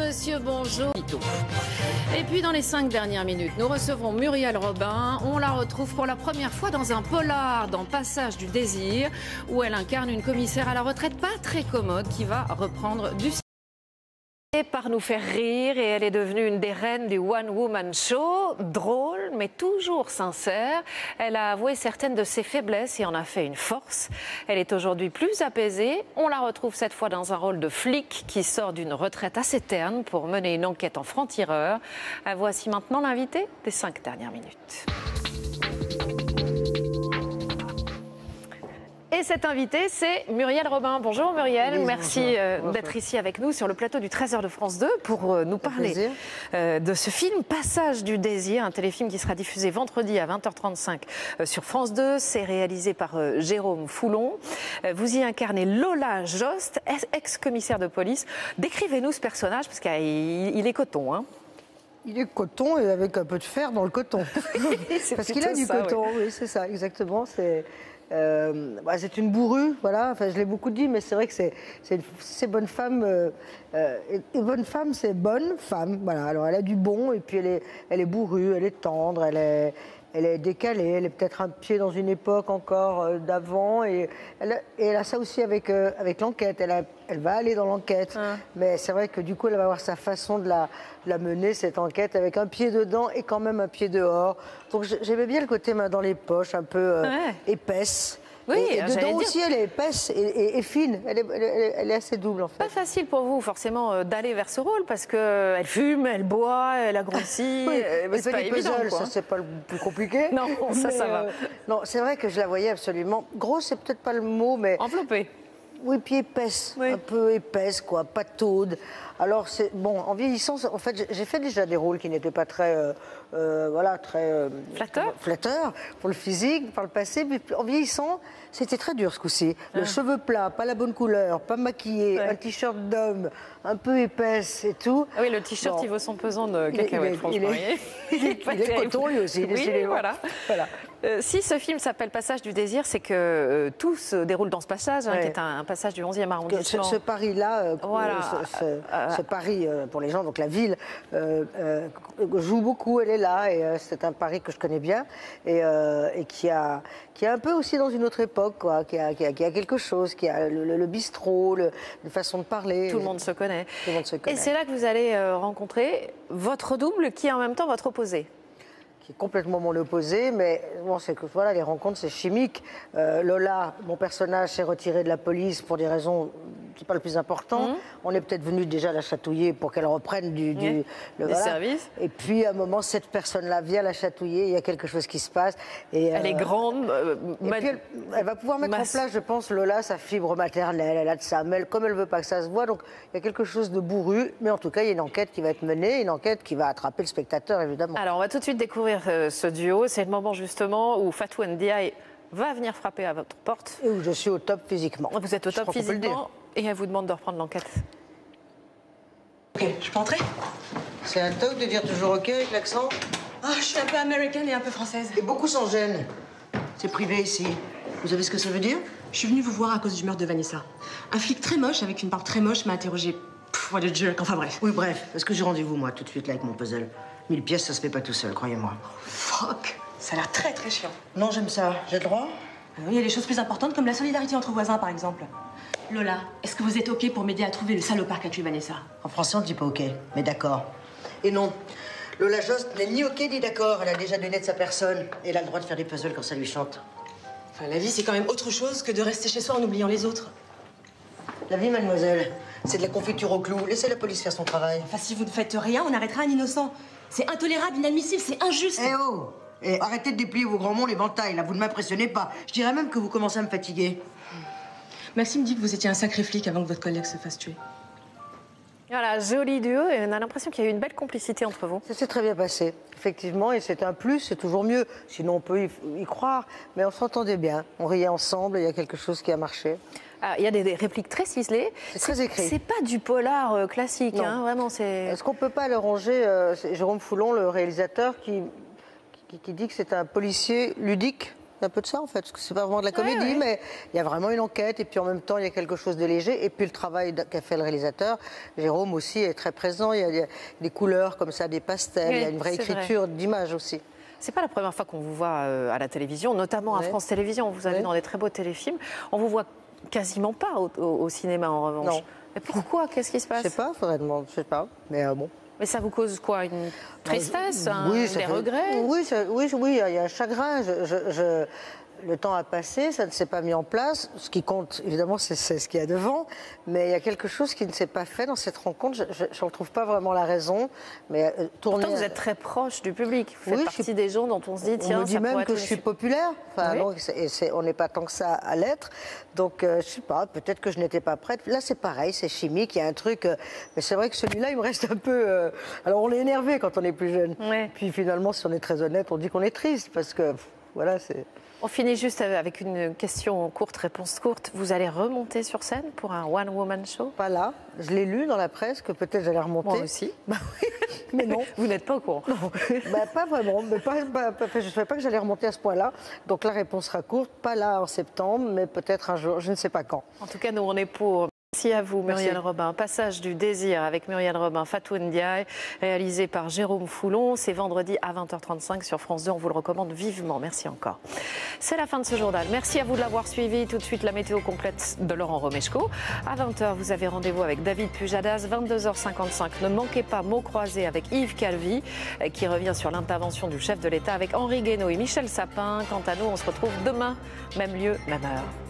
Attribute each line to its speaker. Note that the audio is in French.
Speaker 1: monsieur, bonjour. Et puis dans les 5 dernières minutes, nous recevrons Muriel Robin. On la retrouve pour la première fois dans un polar, dans Passage du désir, où elle incarne une commissaire à la retraite pas très commode qui va reprendre du par nous faire rire, et elle est devenue une des reines du One Woman Show, drôle mais toujours sincère. Elle a avoué certaines de ses faiblesses et en a fait une force. Elle est aujourd'hui plus apaisée. On la retrouve cette fois dans un rôle de flic qui sort d'une retraite assez terne pour mener une enquête en franc-tireur. Voici maintenant l'invité des 5 dernières minutes. Et cette invitée, c'est Muriel Robin. Bonjour Muriel, oui, merci d'être ici avec nous sur le plateau du 13h de France 2 pour nous parler de ce film Passage du désir, un téléfilm qui sera diffusé vendredi à 20h35 sur France 2. C'est réalisé par Jérôme Foulon. Vous y incarnez Lola Jost, ex-commissaire de police. Décrivez-nous ce personnage, parce qu'il est coton, hein.
Speaker 2: Il est coton et avec un peu de fer dans le coton. Parce qu'il a du coton, oui, c'est ça, exactement. C'est une bourrue, voilà. Enfin, je l'ai beaucoup dit, mais c'est vrai que c'est bonne femme. Et bonne femme, c'est bonne femme. Voilà. Alors, elle a du bon, et puis elle est bourrue, elle est tendre, elle est décalée, elle est peut-être un pied dans une époque encore d'avant. Et elle a ça aussi avec l'enquête. Elle va aller dans l'enquête. Mais c'est vrai que du coup, elle va avoir sa façon de la mener, cette enquête, avec un pied dedans et quand même un pied dehors. Donc j'aimais bien le côté main dans les poches, un peu épaisse.
Speaker 1: Oui,
Speaker 2: et dedans aussi, elle est épaisse et fine. Elle est assez double, en fait.
Speaker 1: Pas facile pour vous, forcément, d'aller vers ce rôle, parce qu'elle fume, elle boit, elle a grossi.
Speaker 2: Oui,
Speaker 1: mais c'est pas évident, quoi.
Speaker 2: Ça, c'est pas le plus compliqué.
Speaker 1: Non, ça va.
Speaker 2: Non, c'est vrai que je la voyais absolument. Grosse, c'est peut-être pas le mot, mais...
Speaker 1: Enveloppée.
Speaker 2: Oui, puis épaisse, oui. Un peu épaisse, quoi, pas taude. Alors, bon, en vieillissant, en fait, j'ai fait déjà des rôles qui n'étaient pas très, très... flatteurs pour le physique, par le passé. Puis en vieillissant, c'était très dur ce coup-ci. Le cheveu plat, pas la bonne couleur, pas maquillé, un t-shirt d'homme, un peu épaisse et tout.
Speaker 1: Ah oui, le t-shirt, il vaut son pesant de cacahuètes, franchement.
Speaker 2: Il est coton, lui aussi.
Speaker 1: Oui, voilà. Si ce film s'appelle Passage du désir, c'est que tout se déroule dans ce passage, qui est un passage du 11e arrondissement.
Speaker 2: Ce Paris-là, ce Paris pour les gens, donc la ville, joue beaucoup, elle est là, et c'est un Paris que je connais bien, et qui est un peu aussi dans une autre époque, quoi, qui a quelque chose, qui a le bistrot, une façon de parler.
Speaker 1: Tout le monde se connaît.
Speaker 2: Tout le monde se connaît.
Speaker 1: Et c'est là que vous allez rencontrer votre double, qui est en même temps votre opposé.
Speaker 2: Qui est complètement mon opposé, mais bon, c'est que voilà, les rencontres, c'est chimique. Lola, mon personnage, s'est retiré de la police pour des raisons qui pas le plus important. On est peut-être venu déjà la chatouiller pour qu'elle reprenne
Speaker 1: des services.
Speaker 2: Et puis à un moment, cette personne-là vient la chatouiller, il y a quelque chose qui se passe. Et,
Speaker 1: elle est grande.
Speaker 2: Et puis elle va pouvoir mettre en place, je pense, Lola, sa fibre maternelle. Elle a de ça, mais comme elle veut pas que ça se voit, donc il y a quelque chose de bourru. Mais en tout cas, il y a une enquête qui va être menée, une enquête qui va attraper le spectateur, évidemment.
Speaker 1: Alors, on va tout de suite découvrir ce duo. C'est le moment justement où Fatou Ndiaye va venir frapper à votre porte.
Speaker 2: Et où je suis au top physiquement.
Speaker 1: Vous êtes au top physiquement et elle vous demande de reprendre l'enquête.
Speaker 3: Ok, je peux entrer?
Speaker 2: C'est un toc de dire toujours ok avec l'accent?
Speaker 3: Ah, je suis un peu américaine et un peu française.
Speaker 2: Et beaucoup s'en gênent. C'est privé ici. Vous savez ce que ça veut dire?
Speaker 3: Je suis venue vous voir à cause du meurtre de Vanessa. Un flic très moche, avec une barbe très moche, m'a interrogé. What a jerk, enfin bref.
Speaker 2: Oui, bref, parce que j'ai rendez-vous, moi, tout de suite, là, avec mon puzzle. 1000 pièces, ça se fait pas tout seul, croyez-moi.
Speaker 3: Fuck, ça a l'air très très chiant.
Speaker 2: Non, j'aime ça. J'ai le droit?
Speaker 3: Il y a des choses plus importantes, comme la solidarité entre voisins, par exemple. Lola, est-ce que vous êtes OK pour m'aider à trouver le salopard qui a tué Vanessa?
Speaker 2: En français, on ne dit pas OK, mais d'accord. Et non, Lola Jost n'est ni OK ni d'accord. Elle a déjà donné de sa personne. Et elle a le droit de faire des puzzles quand ça lui chante.
Speaker 3: Enfin, la vie, c'est quand même autre chose que de rester chez soi en oubliant les autres.
Speaker 2: La vie, mademoiselle, c'est de la confiture au clou. Laissez la police faire son travail.
Speaker 3: Enfin, si vous ne faites rien, on arrêtera un innocent. C'est intolérable, inadmissible, c'est injuste.
Speaker 2: Eh oh! Et arrêtez de déplier vos grands mots, l'éventail, là, vous ne m'impressionnez pas. Je dirais même que vous commencez à me fatiguer.
Speaker 3: Maxime dit que vous étiez un sacré flic avant que votre collègue se fasse tuer.
Speaker 1: Voilà, joli duo, et on a l'impression qu'il y a eu une belle complicité entre vous.
Speaker 2: Ça s'est très bien passé, effectivement, et c'est un plus, c'est toujours mieux. Sinon, on peut y croire, mais on s'entendait bien. On riait ensemble, et il y a quelque chose qui a marché.
Speaker 1: Ah, il y a des répliques très ciselées.
Speaker 2: C'est très écrit.
Speaker 1: C'est pas du polar classique, hein, vraiment. Est-ce
Speaker 2: qu'on peut pas le ranger? C'est Jérôme Foulon, le réalisateur, qui dit que c'est un policier ludique. un peu de ça en fait, parce que c'est pas vraiment de la comédie, mais il y a vraiment une enquête, et puis en même temps il y a quelque chose de léger, et puis le travail qu'a fait le réalisateur, Jérôme aussi est très présent, il y a des couleurs comme ça, des pastels, il y a une vraie écriture d'image aussi.
Speaker 1: C'est pas la première fois qu'on vous voit à la télévision, notamment à France Télévisions. Vous avez dans des très beaux téléfilms. On vous voit quasiment pas au cinéma en revanche.
Speaker 2: Non.
Speaker 1: Mais pourquoi? Qu'est-ce qui se passe?
Speaker 2: Je sais pas, faudrait demander, je sais pas, mais bon.
Speaker 1: Mais ça vous cause quoi? Une tristesse, des regrets?
Speaker 2: Oui, il y a un chagrin. Le temps a passé, ça ne s'est pas mis en place. Ce qui compte, évidemment, c'est ce qu'il y a devant. Mais il y a quelque chose qui ne s'est pas fait dans cette rencontre. Je ne retrouve pas vraiment la raison. Mais
Speaker 1: pourtant, vous êtes très proche du public. Vous faites partie des gens dont on se dit, tiens,
Speaker 2: on me dit même que je suis populaire. Enfin, donc, on n'est pas tant que ça à l'être. Donc, je ne sais pas, peut-être que je n'étais pas prête. Là, c'est pareil, c'est chimique, il y a un truc. Mais c'est vrai que celui-là, il me reste un peu... Alors, on est énervé quand on est plus jeune. Puis finalement, si on est très honnête, on dit qu'on est triste. Parce que, voilà, c'est...
Speaker 1: On finit juste avec une question courte, réponse courte. Vous allez remonter sur scène pour un one-woman show?
Speaker 2: Pas là. Je l'ai lu dans la presse que peut-être j'allais remonter.
Speaker 1: Moi aussi.
Speaker 2: Bah oui, mais non.
Speaker 1: Vous n'êtes pas au courant?
Speaker 2: Non. Bah, pas vraiment. Mais je ne savais pas que j'allais remonter à ce point-là. Donc la réponse sera courte. Pas là en septembre, mais peut-être un jour. Je ne sais pas quand.
Speaker 1: En tout cas, nous, on est pour... Merci à vous, Muriel Robin. Passage du désir avec Muriel Robin, Fatou Ndiaye, réalisé par Jérôme Foulon. C'est vendredi à 20h35 sur France 2. On vous le recommande vivement. Merci encore. C'est la fin de ce journal. Merci à vous de l'avoir suivi. Tout de suite, la météo complète de Laurent Romeshko. À 20h, vous avez rendez-vous avec David Pujadas. 22h55. Ne manquez pas Mots croisés avec Yves Calvi, qui revient sur l'intervention du chef de l'État avec Henri Guénaud et Michel Sapin. Quant à nous, on se retrouve demain, même lieu, même heure.